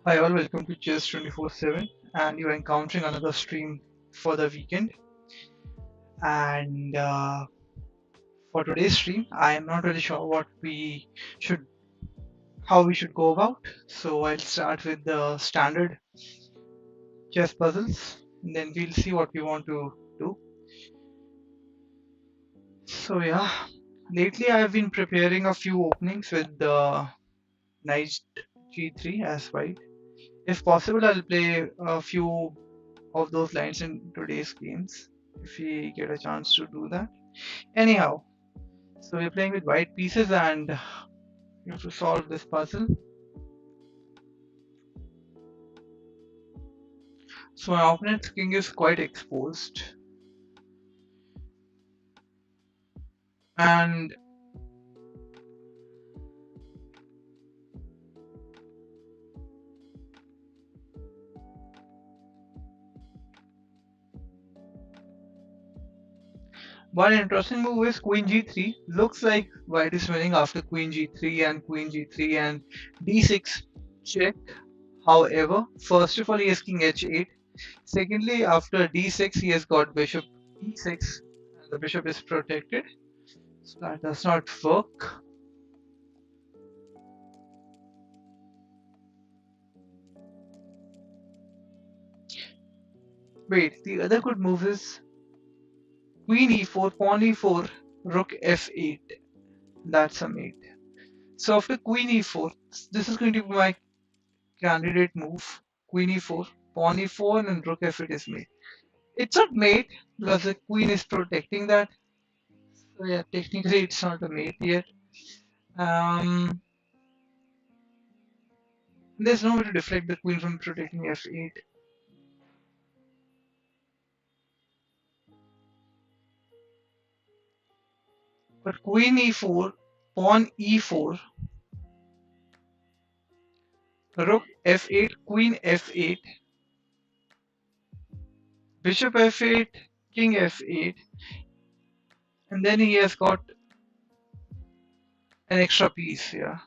Hi all, welcome to Chess 24/7, and you're encountering another stream for the weekend. And for today's stream, I am not really sure should, how we should go about. So I'll start with the standard chess puzzles, and then we'll see what we want to do. So yeah, lately I've been preparing a few openings with the knight g3 as white. If possible, I'll play a few of those lines in today's games if we get a chance to do that. Anyhow, so we're playing with white pieces and we have to solve this puzzle. So my opponent's king is quite exposed, and one interesting move is queen g3. Looks like white is winning after queen g3 and queen g3 and d6 check. However, first of all he has king h8. Secondly, after d6 he has got bishop e6 and the bishop is protected. So that does not work. Wait, the other good move is queen e4, pawn e4, rook f8. That's a mate. So after queen e4, this is going to be my candidate move. Queen e4, pawn e4, and rook f8 is mate. It's not mate because the queen is protecting that. So yeah, technically it's not a mate yet. Um, there's no way to deflect the queen from protecting f8. But queen e4, pawn e4, rook f8, queen f8, bishop f8, king f8, and then he has got an extra piece here.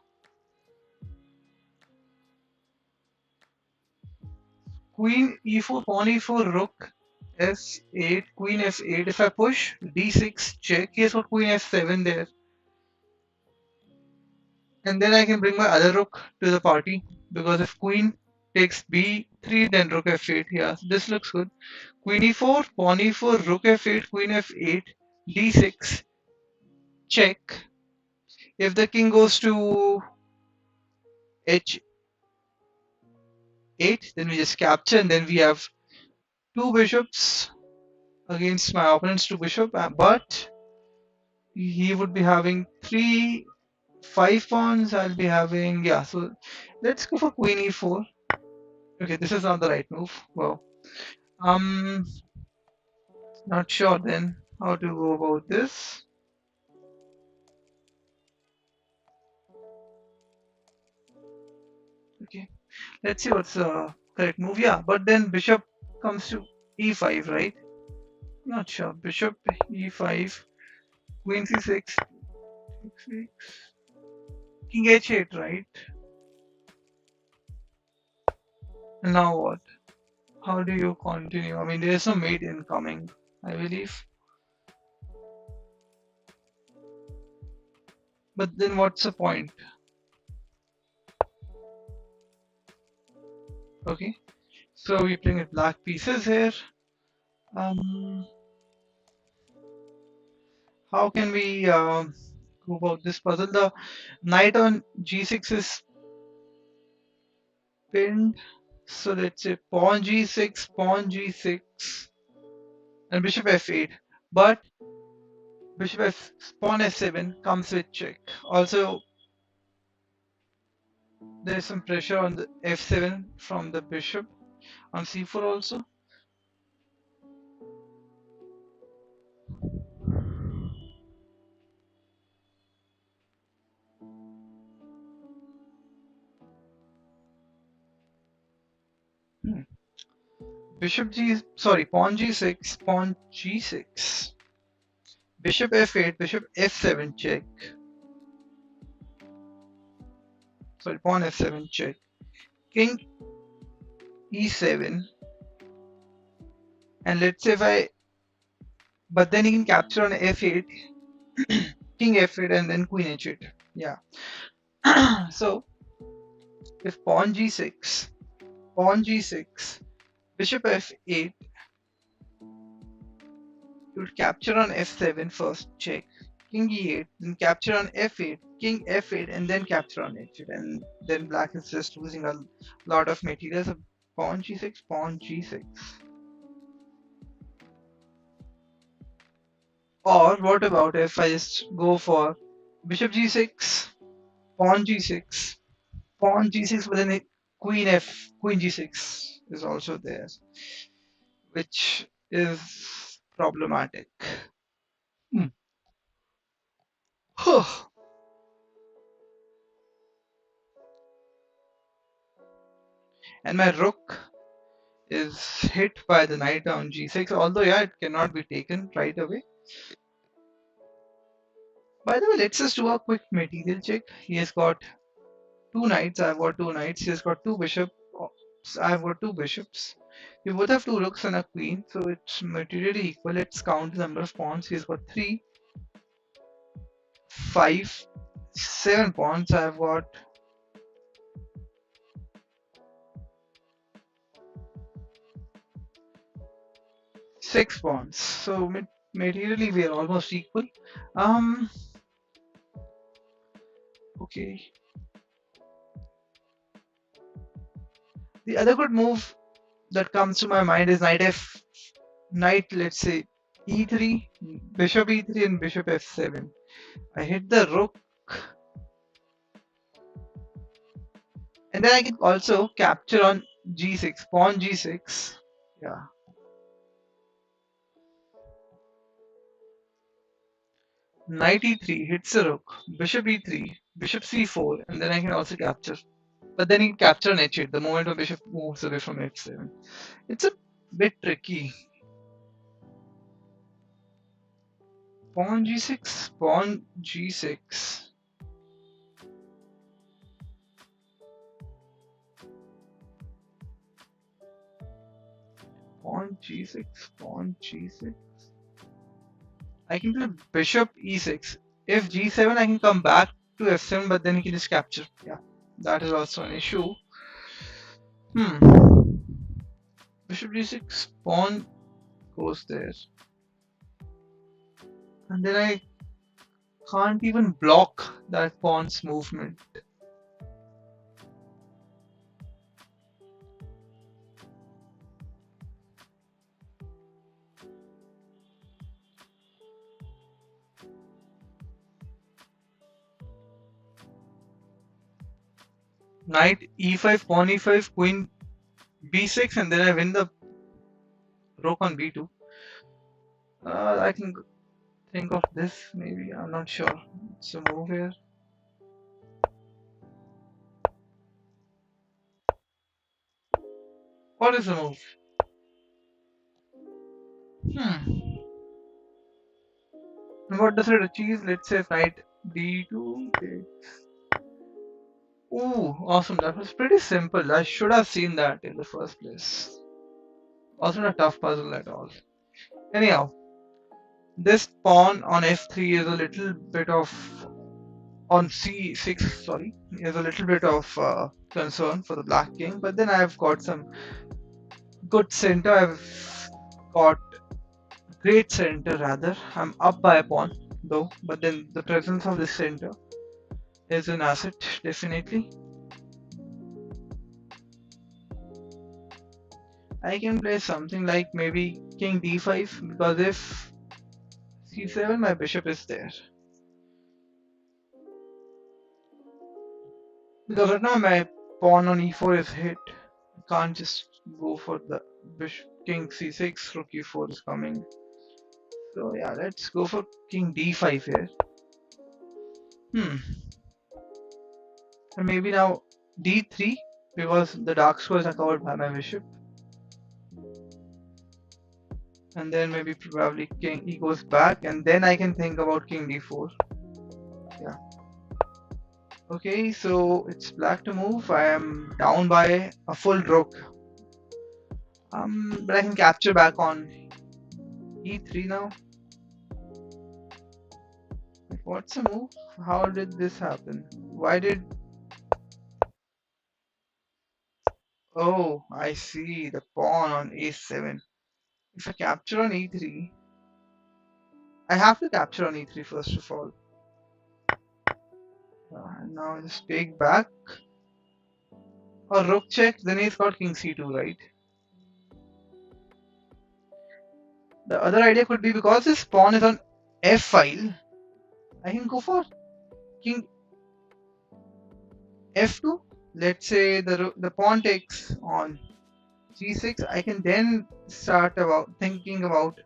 Queen e4, pawn e4, rook f8, queen f8. If I push d6 check, he has got queen f7 there. And then I can bring my other rook to the party because if queen takes b3, then rook f8. Yeah, this looks good. Queen e4, pawn e4, rook f8, queen f8, d6 check. If the king goes to h8, then we just capture, and then we have two bishops against my opponent's two bishop, but he would be having five pawns. I'll be having, yeah, so let's go for queen e4. Okay, this is not the right move. Well, um, not sure then how to go about this. Okay, let's see what's the correct move. Yeah, but then bishop comes to e5, right? Not sure. Bishop e5, queen c6, king h8, right? And now what? How do you continue? I mean, there's no mate incoming, I believe. But then what's the point? Okay, so we're playing with black pieces here. Um, how can we go about this puzzle? The knight on g6 is pinned. So let's say pawn g6, and bishop f8. But pawn f7 comes with check. Also, there's some pressure on the f7 from the bishop on c4 also. Hmm. Pawn g6, pawn g6, bishop f8, bishop f7 check. Sorry, pawn f7 check. King e7, and let's say if I, but then he can capture on f8, king f8, and then queen h8. Yeah. So if pawn g6, pawn g6, bishop f8, you would capture on f7 first, check, king e8, then capture on f8, king f8, and then capture on h8, and then black is just losing a lot of material. So pawn g6, pawn g6. Or what about if I just go for bishop g6, pawn g6, pawn g6, but then queen g6 is also there, which is problematic. Hmm. And my rook is hit by the knight on g6, although yeah, it cannot be taken right away. By the way, let's just do a quick material check. He has got two knights, I've got two knights, he has got two bishops, I've got two bishops. We both have two rooks and a queen, so it's materially equal. Let's count the number of pawns. He's got 3, 5, 7 pawns. I've got 6 pawns. So materially we are almost equal. Okay. The other good move that comes to my mind is knight, let's say e3, bishop e3, and bishop f7. I hit the rook, and then I can also capture on g6, pawn g6. Yeah. Knight e3 hits the rook, bishop e3, bishop c4, and then I can also capture. But then he can capture on h8 the moment my bishop moves away from f7. It's a bit tricky. Pawn g6, pawn g6. Pawn g6, pawn g6. I can play bishop e6. If g7, I can come back to f7, but then he can just capture. Yeah, that is also an issue. Bishop g6, pawn goes there. And then I can't even block that pawn's movement. Knight e5, pawn e5, queen b6, and then I win the rook on b2. I can think of this, maybe, I'm not sure. It's a move here. What is the move? What does it achieve? Let's say knight d2. Okay. Ooh, awesome. That was pretty simple. I should have seen that in the first place. Wasn't a tough puzzle at all. Anyhow, this pawn on f3 is a little bit of, on c6, sorry, is a little bit of concern for the black king. But then I've got some good center. I've got great center rather. I'm up by a pawn though, but then the presence of this center is an asset definitely. I can play something like maybe king d5, because if c7, my bishop is there. Because right now my pawn on e4 is hit. I can't just go for the bishop. King c6, rook e4 is coming. So yeah, let's go for king d5 here. And maybe now d3, because the dark squares are covered by my bishop. And then maybe probably king he goes back, and then I can think about king d4. Yeah. Okay, so it's black to move. I am down by a full rook. But I can capture back on e3 now. Like, what's the move? How did this happen? Why did... Oh, I see. The pawn on a7. If I capture on e3, I have to capture on e3 first of all. And now I just take back. Or rook check, then he's got king c2, right? The other idea could be because this pawn is on f file, I can go for king f2. Let's say the pawn takes on g6. I can then start about thinking about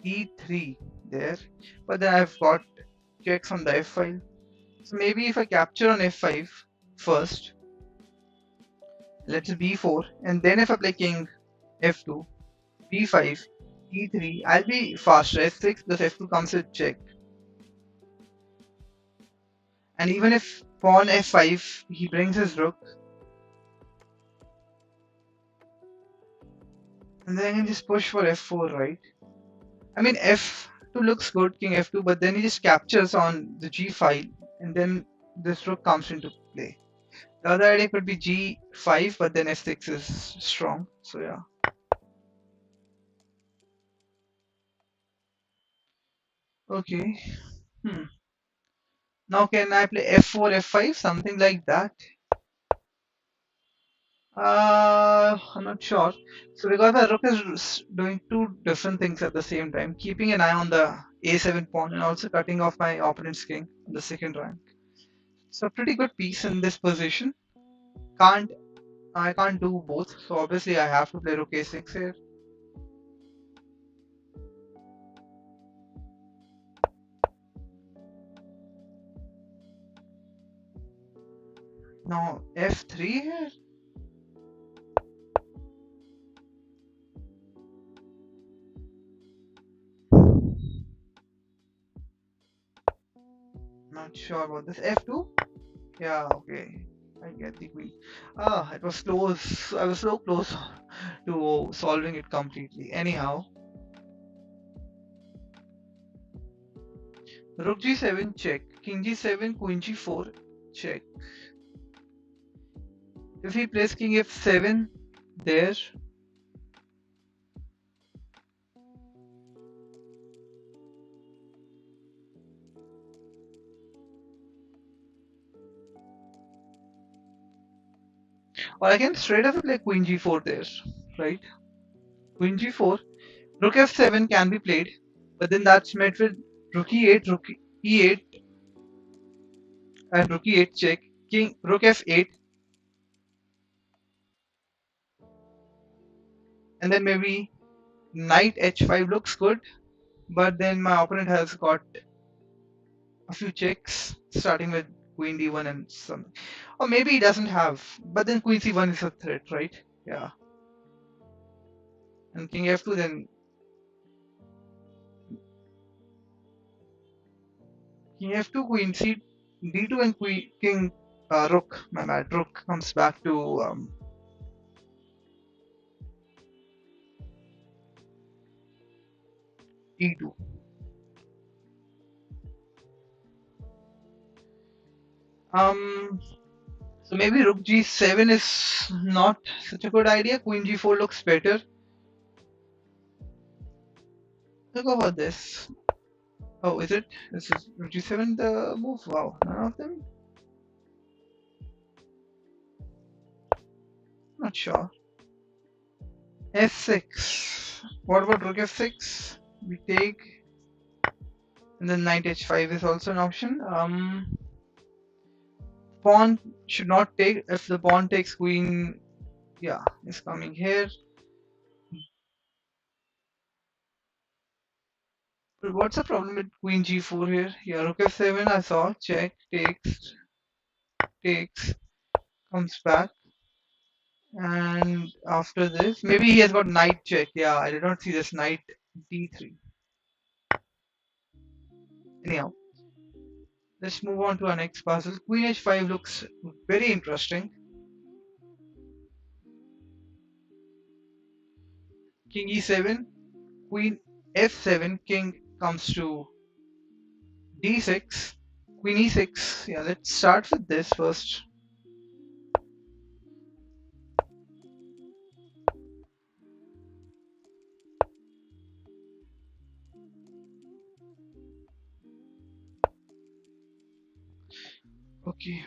e3 there, but then I've got checks on the f file. So maybe if I capture on f5 first, let's say b4, and then if I play king f2, b5, e3, I'll be faster. f6 plus f2 comes with check. And even if pawn f5, he brings his rook, and then I can just push for f4, right? I mean, f2 looks good, king f2, but then he just captures on the g file, and then this rook comes into play. The other idea could be g5, but then f6 is strong, so yeah. Okay. Hmm. Now can I play f4, f5, something like that? I'm not sure. So because the rook is doing two different things at the same time, keeping an eye on the a7 pawn and also cutting off my opponent's king on the second rank. So a pretty good piece in this position. Can't I can't do both, so obviously I have to play rook a6 here. Now f3 here. Not sure about this. f2. Yeah, okay. I get the queen. Ah, it was close. I was so close to solving it completely. Anyhow, rook g7 check, king g7, queen g4 check. If he plays king f7 there, or I can straight away play queen g4 there, right? Queen g4, rook f7 can be played, but then that's met with rook e8, rook e8, and rook e8 check, king rook f8, and then maybe knight h5 looks good, but then my opponent has got a few checks, starting with queen d1 and something. Or maybe he doesn't have, but then queen c1 is a threat, right? Yeah. And king f2, then king f2, queen c d2, and queen king rook. My bad. Rook comes back to e2. Um. So maybe rook g7 is not such a good idea. Queen g4 looks better. Look over this. Oh, is it? This is rook g7 the move? Wow, none of them? Not sure. f6. What about rook f6? We take, and then knight h5 is also an option. Pawn should not take. If the pawn takes, queen, yeah, is coming here. But what's the problem with queen g4 here? Yeah, rook f7 I saw. Check, takes, comes back. And after this, maybe he has got knight check. Yeah, I did not see this knight d3. Anyhow, let's move on to our next puzzle. Queen h5 looks very interesting. king e7, queen f7, king comes to d6, queen e6. Yeah, let's start with this first. Okay,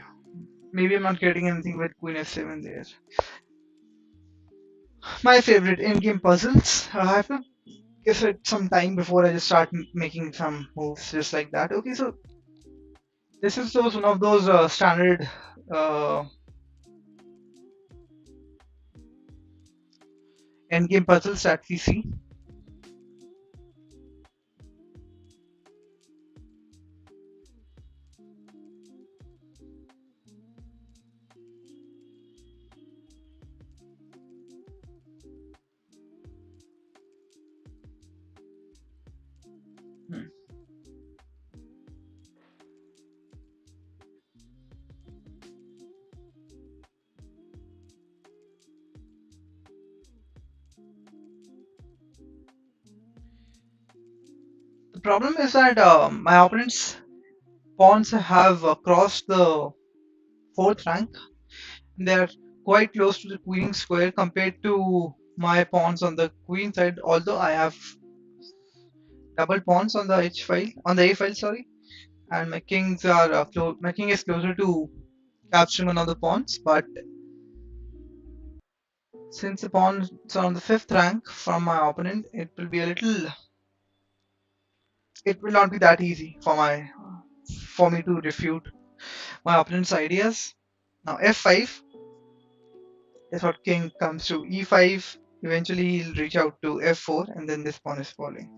maybe I'm not getting anything with queen f7 there. My favorite in-game puzzles. I have to give it some time before I just start making some moves just like that. Okay, so this is one of those standard uh, end-game puzzles that we see. Hmm. The problem is that my opponent's pawns have crossed the fourth rank. They're quite close to the queen square compared to my pawns on the queen side. Although I have double pawns on the h file, on the a file, sorry, and my kings are my king is closer to capturing another pawns. But since the pawns are on the fifth rank from my opponent, it will be a little. It will not be that easy for me to refute my opponent's ideas. Now f5 is what king comes to e5. Eventually he'll reach out to f4 and then this pawn is falling.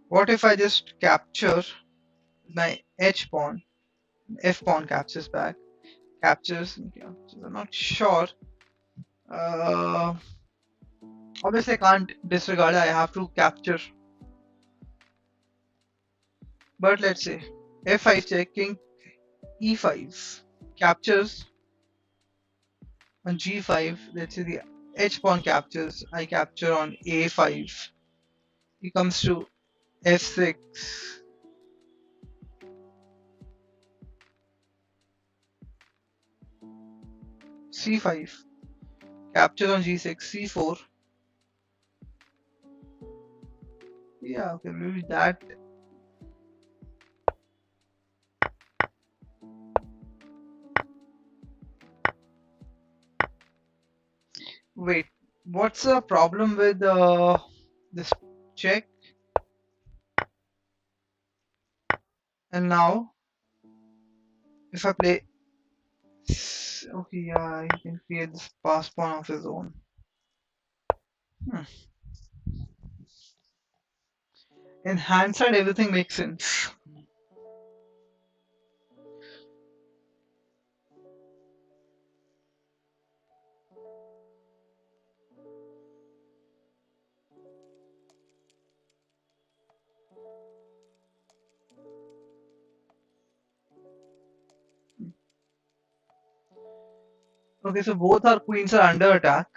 What if I just capture my h pawn? F pawn captures back. Captures. I'm not sure. Uh, Obviously I can't disregard. I have to capture. But let's say f5 check, king e5 captures on g5. Let's say the h pawn captures. I capture on a5. He comes to f6. c5 capture on g6, c4. Yeah, okay, maybe that. Wait, what's the problem with this check? And now, if I play, okay, yeah, he can create this pass pawn of his own. Hmm. In hindsight, everything makes sense. Okay, so both our queens are under attack.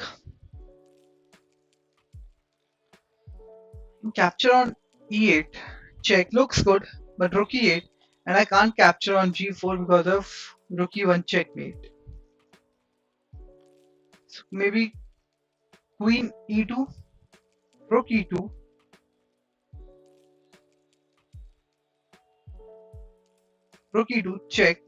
Capture on e8. Check looks good, but rook e8, and I can't capture on g4 because of rook e1 checkmate. So maybe queen e2, rook e2, rook e2 check.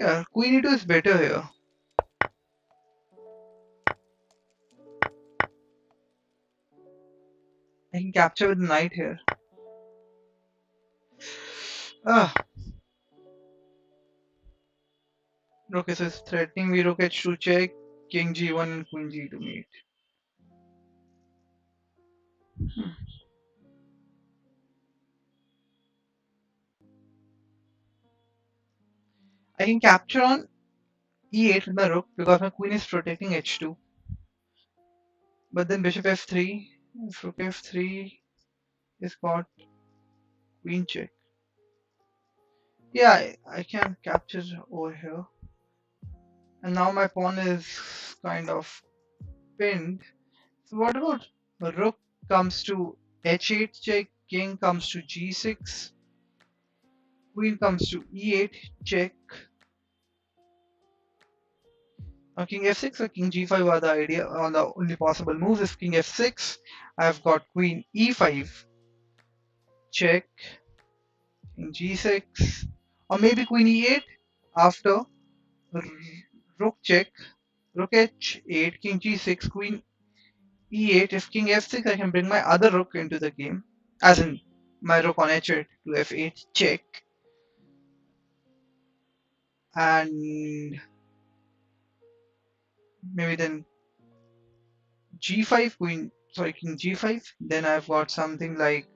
Yeah, queen e2 is better here. I can capture with the knight here. Ah, okay, so it's threatening me rook h2 check, king g1 and queen g2 mate. Hmm. I can capture on e8 with my rook because my queen is protecting h2. But then bishop f3, if rook f3 is got queen check. Yeah, I can capture over here. And now my pawn is kind of pinned. So what about rook comes to h8 check, king comes to g6, queen comes to e8 check. Now king f6 or king g5 are the idea on the only possible moves. If king f6, I've got queen e5 check, king g6, or maybe queen e8 after r- rook check, rook h8, king g6, queen e8. If king f6, I can bring my other rook into the game, as in my rook on h8 to f8 check, and maybe then g5, queen, sorry, king g5. Then I've got something like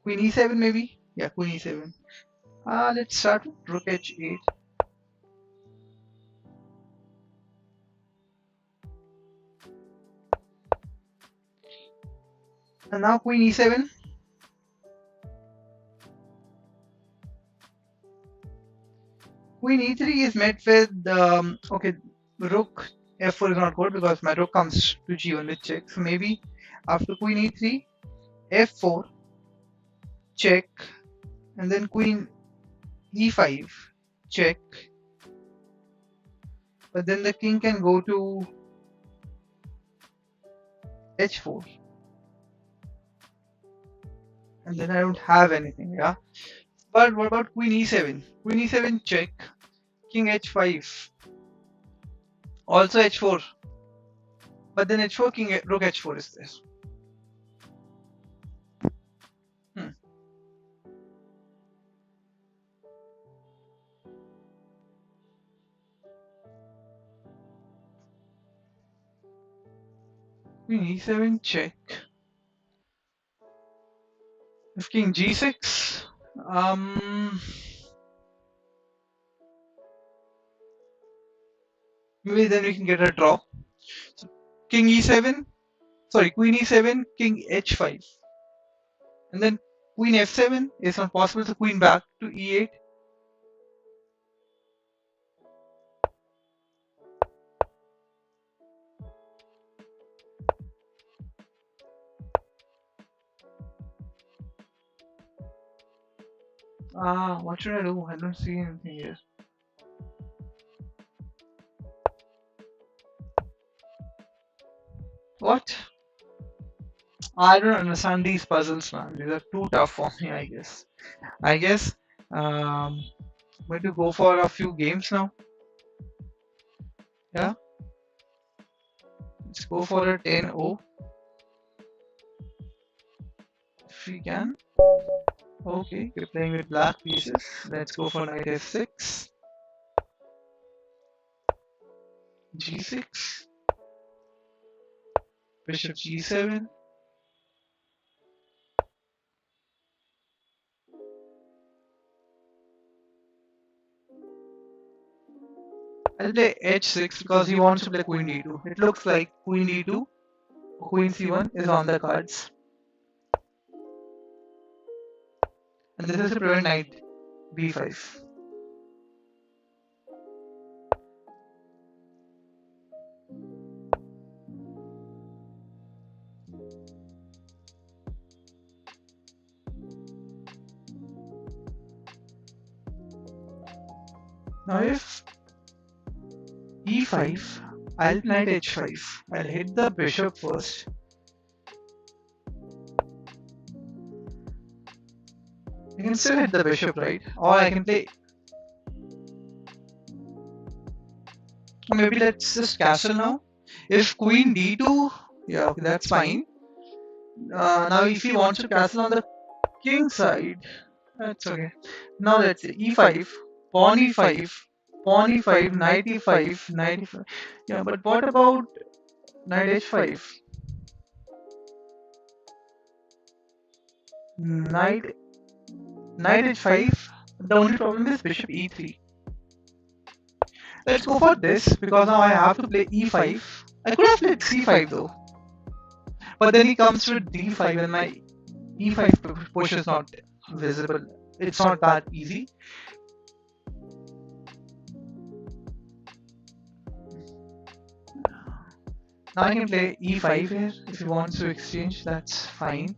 queen e7 maybe. Yeah, queen e7. Let's start with rook h8. And now queen e7. Queen e3 is met with, okay, rook f4 is not good because my rook comes to g1 with check. So maybe after queen e3, f4, check, and then queen e5, check. But then the king can go to h4. And then I don't have anything, yeah. But what about queen e7? Queen e7 check, king h5, also h4. But then h4, king rook h4 is there. Hmm. Queen e7 check. If king g6, maybe then we can get a draw. So king e7, sorry, queen e7, king h5, and then queen f7 is not possible. So queen back to e8. What should I do? I don't see anything here. What? I don't understand these puzzles, man. These are too tough for me, I guess. I guess I'm going to go for a few games now. Yeah, let's go for a 10-0 if we can. Okay, we're playing with black pieces. Let's go for knight f6, g6, bishop g7. I'll play h6 because he wants to play queen d2. It looks like queen d2, queen c1 is on the cards. And this is to prevent knight b5. Now if e5, I'll knight h5. I'll hit the bishop first. I can still hit the bishop, right? Or I can play. Maybe let's just castle now. If queen d2, yeah, okay, that's fine. Now if he wants to castle on the king side, that's okay. Now let's say e5, pawn e5, pawn e5, knight e5, knight e5. Yeah, but what about knight h5? Knight Knight h5. The only problem is bishop e3. Let's go for this because now I have to play e5. I could have played c5 though, but then he comes to d5 and my e5 push is not visible. it's not that easy. Now I can play e5 here if you want to exchange, that's fine.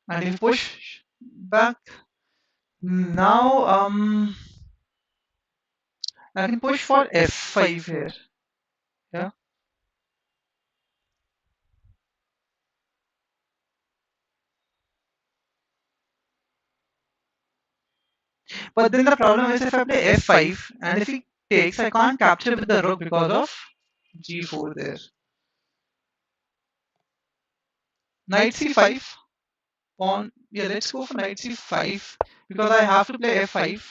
And if you push back, now I can push for f5 here. Yeah. But then the problem is if I play f5 and if he takes, I can't capture with the rook because of g4 there. Knight c5, pawn. Yeah, let's go for knight c5 because I have to play f5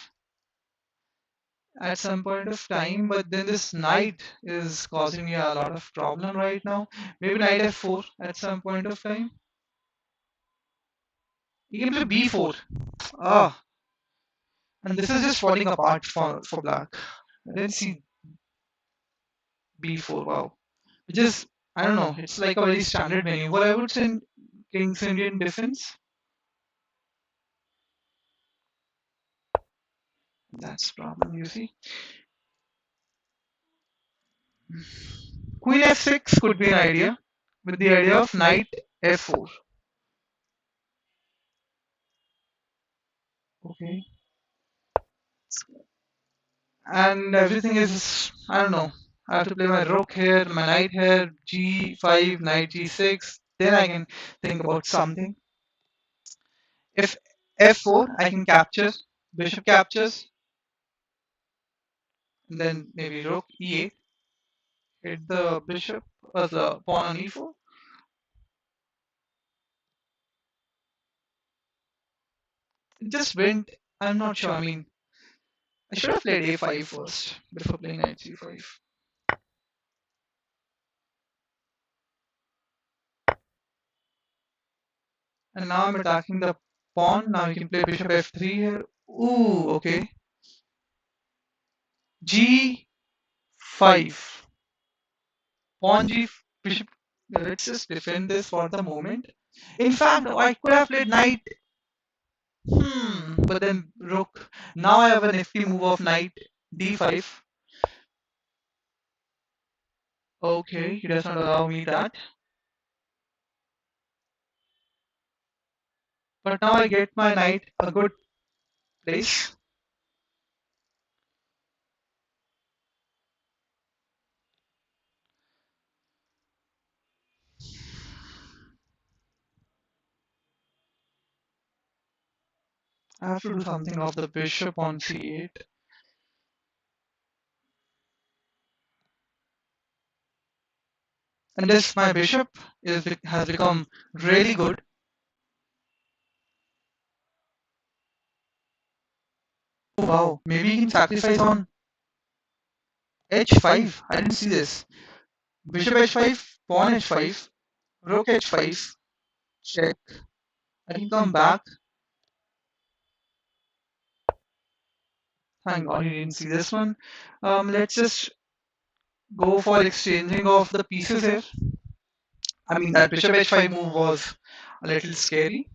at some point of time. But then this knight is causing me a lot of problem right now. Maybe knight f4 at some point of time. You can play b4. Ah, and this is just falling apart for black. I didn't see b4. Wow. Which is, I don't know, it's like a very standard maneuver, I would say, in King's Indian defense. That's the problem, you see. Queen f6 could be an idea, with the idea of knight f4. Okay. And everything is, I don't know, I have to play my rook here, my knight here, g5, knight g6. Then I can think about something. If f4, I can capture, bishop captures, and then maybe rook e8, hit the bishop or the pawn on e4. It just went, I'm not sure. I mean, I should have played a5 first before playing knight c5. And now I'm attacking the pawn. Now you can play bishop f3 here. Ooh, okay. g5. Pawn g bishop. Let's just defend this for the moment. In fact, I could have played knight. But then rook. Now I have a nifty move of knight d5. Okay, he does not allow me that. But now I get my knight a good place. I have to do something of the bishop on c8. And this, my bishop has become really good. Oh wow, maybe he can sacrifice on h5. I didn't see this. Bishop h5, pawn h5, rook h5, check. I can come back. Thank God he didn't see this one. Let's just go for exchanging of the pieces here. I mean, that bishop h5 move was a little scary.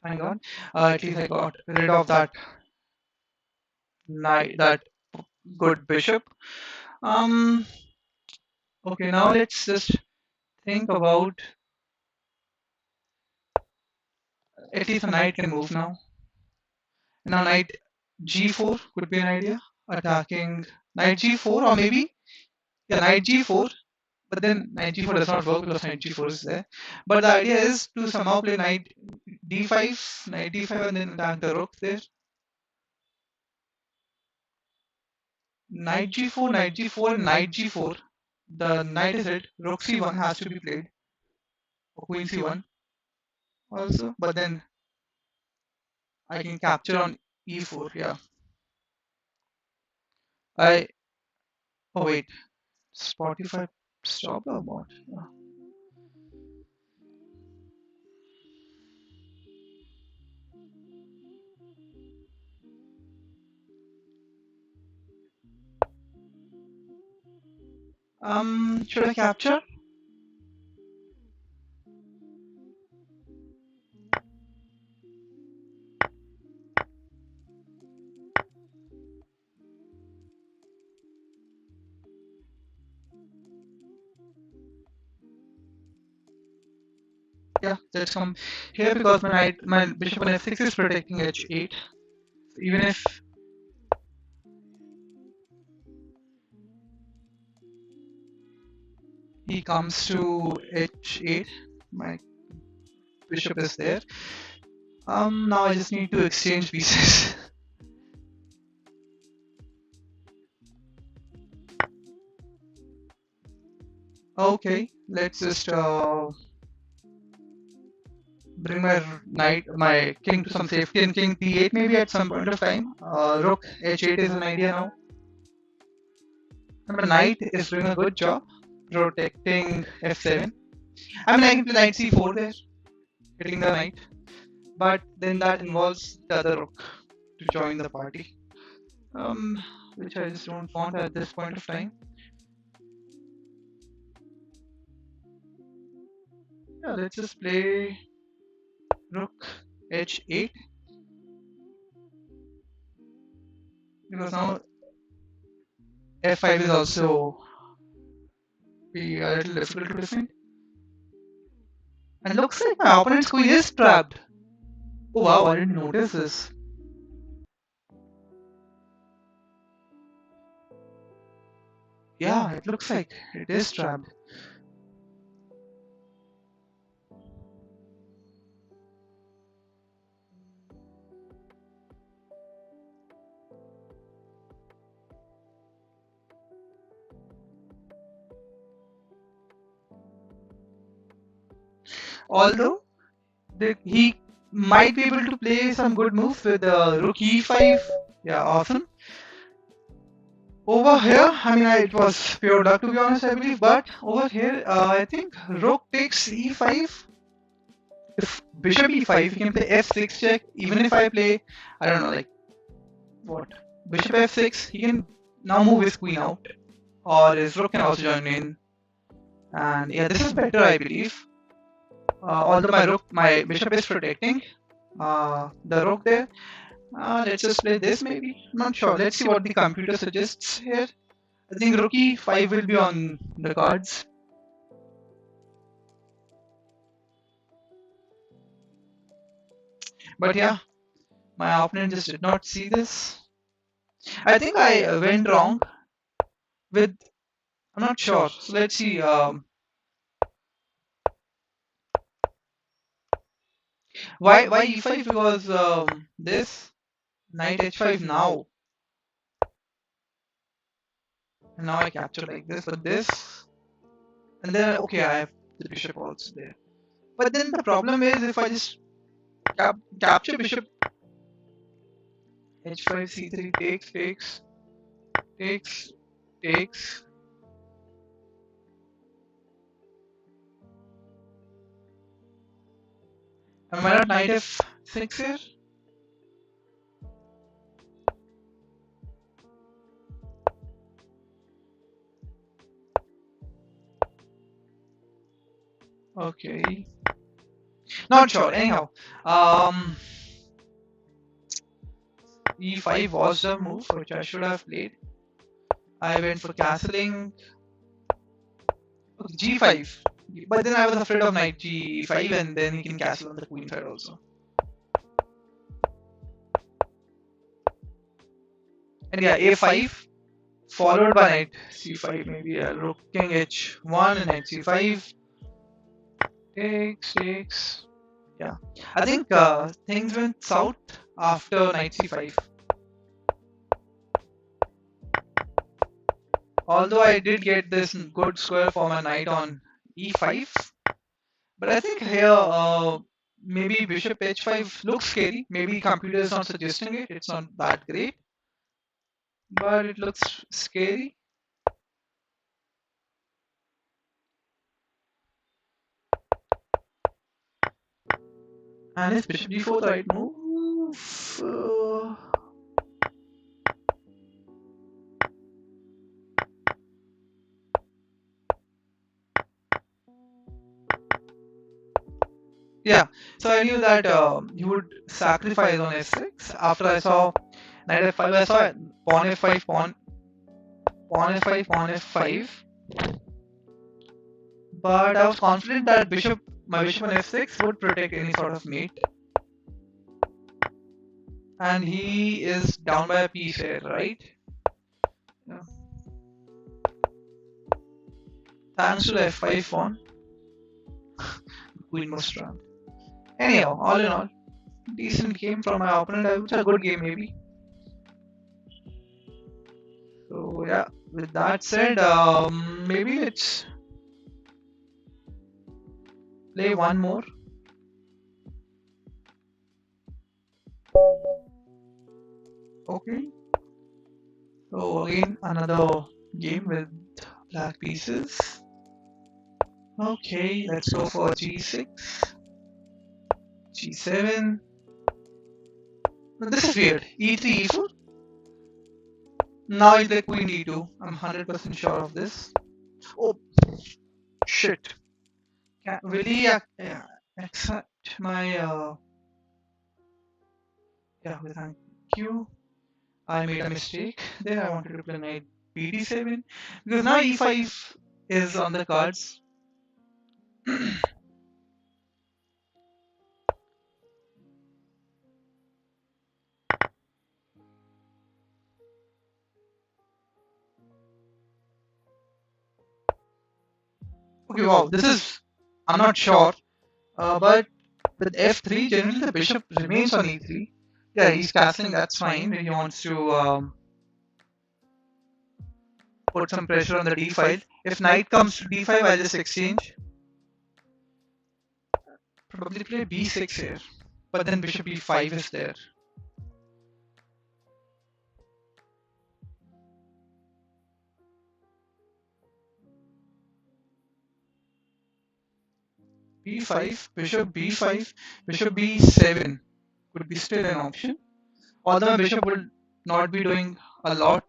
Thank God. At least I got rid of that knight, that good bishop. Um. Okay, now let's just think about at least a knight can move now. Now knight g4 could be an idea. Attacking knight g4 or maybe yeah knight g4. But then knight g4 does not work because knight g4 is there. But the idea is to somehow play knight d5, knight d5 and then attack the rook there. Knight g4, knight g4, and knight g4. The knight is hit. Rook c1 has to be played. Or queen c1 also. But then I can capture on e4. Yeah. I. Oh wait. Spotify stop or what? Should I capture? Yeah, let's come here because my bishop on f6 is protecting h8. Even if he comes to h8, my bishop is there. Now I just need to exchange pieces. Okay, let's just bring my king to some safety, and king d8 maybe at some point of time. Rook h8 is an idea now. And my knight is doing a good job protecting f7. I mean, I can play knight c4 there, hitting the knight, but then that involves the other rook to join the party, which I just don't want at this point of time. Yeah, let's just play rook h8 because now f5 is also be a little difficult to defend. And looks like my opponent's queen is trapped. Oh wow, I didn't notice this. Yeah, it looks like it is trapped. Although he might be able to play some good moves with rook e5. Yeah, awesome. Over here, I mean, it was pure luck to be honest, I believe. But over here, I think rook takes e5. If bishop e5, he can play f6 check. Even if I play, I don't know, like what? Bishop f6, he can now move his queen out, or his rook can also join in. And yeah, this is better, I believe. Although my bishop is protecting the rook there. Let's just play this maybe. I'm not sure. Let's see what the computer suggests here. I think rook e5 will be on the cards. But yeah, my opponent just did not see this. I think I went wrong with. I'm not sure. So let's see. Why e5? Because this knight h5 now, and now I capture like this. But this, and then okay, I have the bishop also there. But then the problem is if I just capture bishop h5 c3 takes. Am I not knight f6 here? Okay. Not sure. Anyhow, e5 was the move which I should have played. I went for castling. Okay, g5. But then I was afraid of knight g5 and then he can castle on the queen side also. And yeah, a5 followed by knight c5, maybe a rook king h1 and knight c5. Takes. Yeah. I think things went south after knight c5. Although I did get this good square for my knight on e5, but I think here maybe bishop h5 looks scary. Maybe computer is not suggesting it. It's not that great, but it looks scary. And is bishop d4 the right move? Yeah, so I knew that he would sacrifice on f6. After I saw knight f5, I saw pawn f5, pawn f5, pawn f5. But I was confident that my bishop on f6 would protect any sort of mate, and he is down by a piece here, right? Yeah. Thanks to the f5 pawn, queen was strong. Anyhow, all in all, decent game from my opponent. I would say a good game maybe. So yeah, with that said, maybe let's play one more. Okay. So again, another game with black pieces. Okay, let's go for g6, g7. This is weird. e3, e4. Now it's the queen d2. I'm 100% sure of this. Oh shit! Will he accept my? Yeah, thank you. I made a mistake there. I wanted to play knight bd7 because now e5 is on the cards. Okay, wow, this is. I'm not sure, but with f3, generally the bishop remains on e3. Yeah, he's castling. That's fine. He wants to put some pressure on the d file. If knight comes to d5, I'll just exchange. Probably play b6 here, but then bishop e5 is there. b5, bishop b5, bishop b7 could be still an option. Although my bishop would not be doing a lot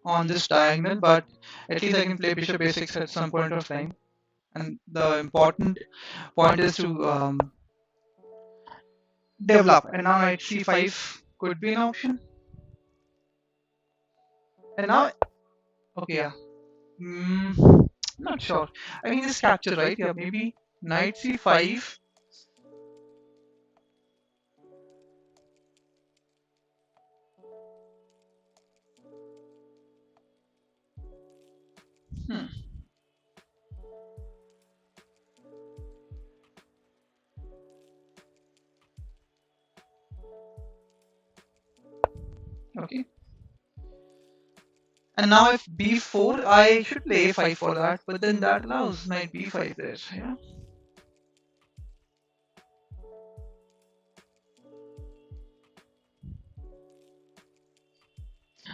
on this diagonal, but at least I can play bishop a6 at some point of time. And the important point is to develop. And now knight c5 could be an option. And now, okay, yeah. Not sure. I mean, this capture, right? Yeah, maybe knight c5. Hmm. Okay. And now if b4, I should play a5 for that, but then that allows knight b5 there. Yeah.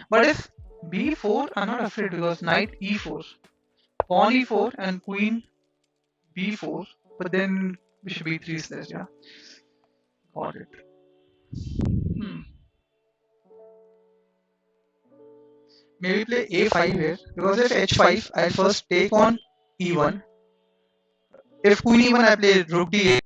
But if b4, I'm not afraid because knight e4, pawn e4, and queen b4, but then bishop b3 is there. Yeah. Got it. Hmm. Maybe play a5 here because if h5, I'll first take on e1. If queen e1, I play rook d8.